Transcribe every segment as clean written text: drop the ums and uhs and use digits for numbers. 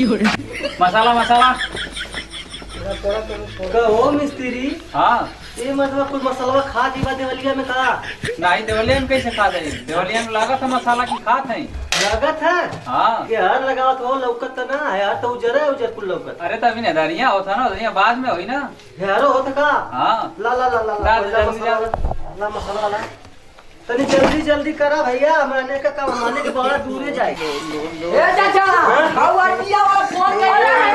मसाला मसाला कहो मिस्त्री। हाँ ये मतलब कुछ मसाला खा दी बा देवलिया में का? नहीं देवलिया में कैसे खा जाए? देवलिया में लागत है मसाला की खात है। लागत है हाँ कि हर लगावत हो लौकत तो ना है, तो उजर है, उजर कुल लौकत। अरे तभी ना धरिया होता ना, धरिया बाद में हुई ना। हेरो होता का? हाँ ला ला ला ला ला, ला जल्दी मसाला ला मसाला ला। तनी जल्दी जल्दी करा भैया, माने का काम माने के बड़ा दूर जाए। ए चाचा हाउ आर यू वाला फोन कर रहा है।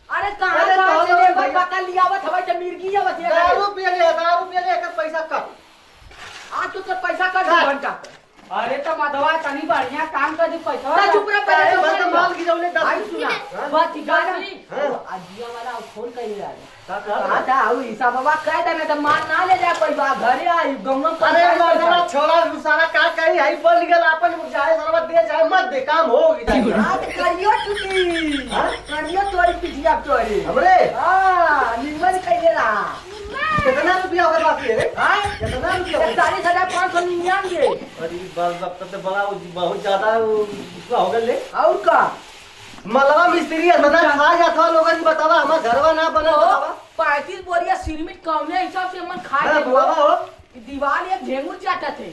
अरे कहां से ले भाई बता लिया आवत हवा के मिर्गी आवत है। दारू पी ले एकर पैसा कब? आज तो पैसा कर दे घंटा। अरे तो माधवा तनी बढ़िया काम कर दे पैसा। चुप रह अरे पहले मत माल गिरौले दस। आई सुना बात ठिकाना आजिया वाला फोन कर रहा है। का आता आउ हिसाबवा कह दे ना तो मान ना ले जा पैसा घरे आई गंगा। अरे मर्दवा छोड़ा सारा का कही है बन गेल अपन जाए सरवा दे जाए मत दे काम हो गई। आज करियो टूटी करियो तोरी पिटिया तोरी हमरे हां निमन कह दे रहा। कितना रुपया होगा बाकी है? हां कितना रुपया? 40,599। अरे बाल वक्त तो बड़ा बहुत ज्यादा हो गए ले। और का मलवा मिस्त्री है मना खा जाता लोगन बतावा हमार घरवा ना बना बतावा। 35 बोरिया सिरमिट कौने हिसाब से मन खा अरे के बाबा हो दीवार एक झेंगुर चाटा थे।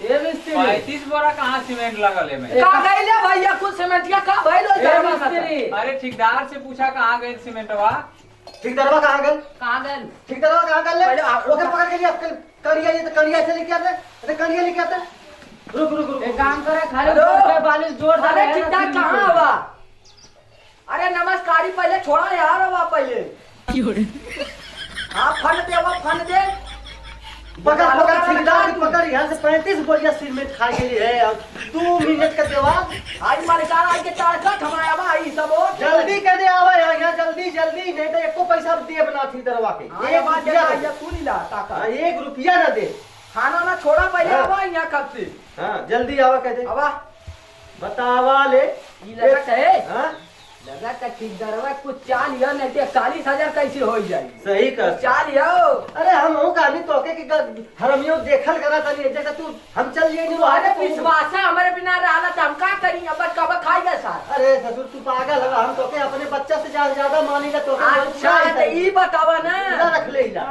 ए मिस्त्री 35 बोरा कहाँ सीमेंट लगल है में? का गइले भैया कुछ सीमेंटिया का भइलो ए मिस्त्री। अरे ठेकेदार से पूछा कहाँ गए सीमेंटवा? ठेकेदारवा कहां गए? कहां गइल ठेकेदारवा कहां गए ले? पहले आप- ओके पकड़ के लिए कड़िया ये तो कड़िया से लेके आते। अरे कड़िया लेके आते। रुक रुक रुक एक काम करे खाली जोर बालिश जोर दे। अरे ठेकेदार कहां हवा? अरे नमस्कार पहले छोड़ा यार हवा पहले। हां फन दे हवा फन दे। पकड़ पकड़ ठेकेदार की पकड़ यहाँ से 35 बोरिया सीमेंट खा के लिए है। 2 मिनट का देवा आज मालिकार आज के तारका थमाया भाई सब हो जल्दी कर दे आवा यहाँ जल्दी जल्दी नहीं तो एको पैसा दिए बना ठेकेदारवा के। एक बात रुपया जरा ना ये तू नहीं ला ताका। हाँ, 1 रुपया ना दे। खाना ना छोड़ा पहले हाँ। हवा यहां कब से हाँ जल्दी आवा कह दे। हवा बतावा ले। ई लगत है हाँ लगा का ठेकेदारवा कुछ चाल या नहीं तो 41,000 कैसे हो जाए। सही कर। चाल यो अरे हम हूँ कहानी तोके की हरमियो देखल करा तनी जैसे तू हम चल लिए नहीं अरे विश्वास है हमारे बिना रहला तो हम का करी अब कब खाएगा साथ। अरे ससुर तू पागल है हम तोके अपने बच्चा से ज्यादा मानेगा तोके। अच्छा तो ई बतावा ना रख ले इला।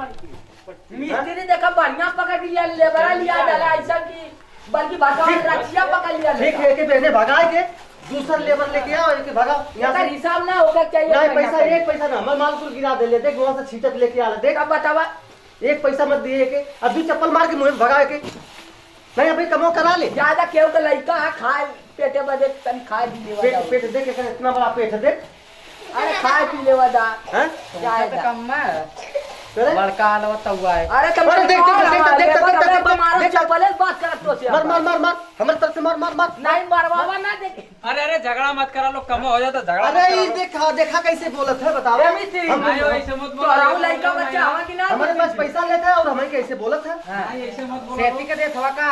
मिस्त्री देखा बढ़िया पकड़ लिया लेबरा लिया डाला ऐसा की बल्कि बतावा रचिया पकड़ लिया। ठीक है कि बहने भगा के दूसरा लेबर लेके आओ एक भगा यहाँ इसका से। हिसाब ना होगा चाहिए नहीं पैसा एक पैसा ना मैं माल कुल गिरा दे ले देख वहाँ से छीटक लेके आ देख। अब बतावा एक पैसा मत दिए के अब 2 चप्पल मार के मुँह में भगा के नहीं अभी कमो करा ले। ज्यादा केहू के लड़का है खाए पेटे बदे तन खाए पी लेवा पेट पेट देख इतना बड़ा पेट है देख। अरे खाए पी लेवा दा हैं जाए कम में करे बड़का लो तो हुआ है। अरे तुम अरे देख मारो चप्पल बात कर तो से मार मार मार मार हमारे तरफ से मार मार मार। नहीं मारवावा ना देख। अरे अरे झगड़ा मत करा, लोग कम हो जाता झगड़ा मत अरे करा ये लो। देखा देखा कैसे बोलत है बताओ। अरे मिस्त्री नहीं हो ऐसे मत बोलो। तो लड़का बच्चा हवा की ना हमारे पास पैसा लेता है और हमें कैसे बोलत है। नहीं ऐसे मत बोलो। सेफ्टी के दे थवा का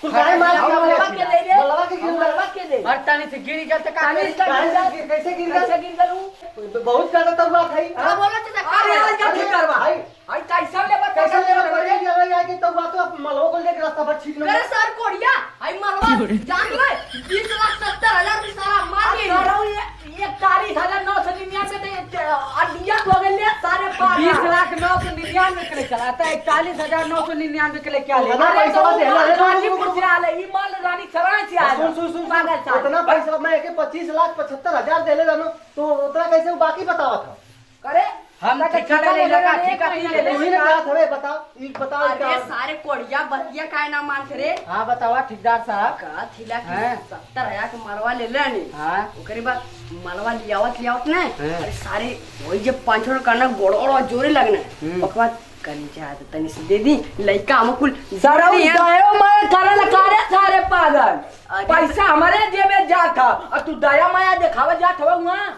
कुल काहे मार मलवा के दे रे मलवा के गिर मलवा के दे और तानी से गिर गया तो तानी से गिर गया। कैसे गिर कैसे गया गिर गलू बहुत ज्यादा तब बात है। अरे बोलो तो अरे आज का ठीक करवा भाई आई कैसा ले बता कैसे ले बढ़िया गया यार कि तब बात तो मलवा को लेके रास्ता पर छीट करे सर कोड़िया आई मरवा जान ले 20,70,000 की सारा मार के करो ये 41,999 ते अडिया हो गए सारे 20,999 के लिए चलाता है 41,999 के लिए क्या ले ना पैसा दे ले गाजीपुर से आले ई माल रानी सराय से आले सुन सुन सुन पागल सा उतना पैसा मैं के 25,75,000 दे ले जानो तो उतना कैसे वो बाकी बतावा था। करे हम ठेका ले लगा ठेका ले ले तू ही ने कहा था वे बताओ ये बताओ अरे क्या। सारे कोड़िया बतिया काहे ना मान करे हां बतावा ठेकेदार साहब का थिला हैं? 70,000 के मरवा ले लेनी हां ओकरे बाद मलवा लियावत ना अरे सारे वही जब पांचों करना गोड़ोड़ जोरे लगना ओकर बाद करी चाहत तनी से दे दी लइका हम कुल सराउ दयो मैं करल करे सारे पागल अरे पैसा हमारे जेब में जाता और तू दया माया दिखावा जात हो वहां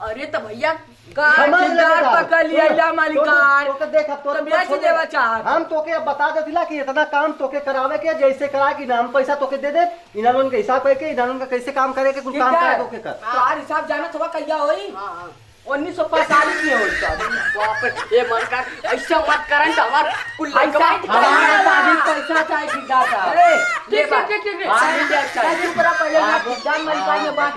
अरे तो भैया गाजीदार पकड़ लिया ला मालिकान तो देख अब तो बेच देवा चाहत हम तोके अब बता देतिला कि इतना काम तोके करावे के जैसे करा कि नाम पैसा तोके दे दे इनालों के हिसाब करके इनालों का कैसे काम करे के कुल काम करे तोके कर। तार हिसाब जाना थोड़ा कहिया होई हां 1945 में हो सब। बाप रे, ये मन का ऐसा मत करन त हमार कुल ऐसा हमारा शादी पैसा चाहे ठेकेदार साहब। अरे ठीक चुप रहा पहले ना ठेकेदार मलिका ये बात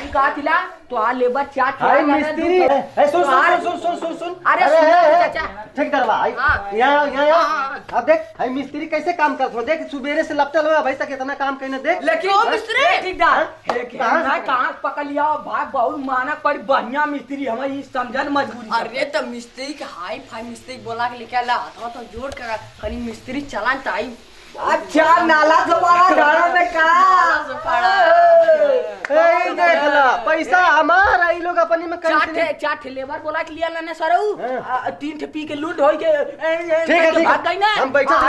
तू कहा थिला तो आ लेबर चाट हाय मिस्त्री ए सुन सुन अरे ए, सुनो ए, चाचा। ठीक करवा हाँ। यहाँ अब देख हाय मिस्त्री कैसे काम करत हो देख सुबेरे से लपटल हो भाई तक इतना काम कइने देख लेकिन ओ मिस्त्री! ठेकेदार कहाँ? ना कहां पकड़ लिया भाई बहुत माना पर बढ़िया मिस्त्री हमें ये समझन मजबूरी अरे तो मिस्त्री के हाई फाई मिस्त्री बोला के लेके आला अथवा तो जोड़ कर कनी मिस्त्री चलान त आई अच्छा नाला तुम्हारा घड़ा में का ए देख ला पैसा हमारा ई लोग अपनी में चाट लेबर बोला के लिया ना सरऊ हाँ। 3 ठे पी के लूट होई के ठीक है भाग गई ना हम बैठा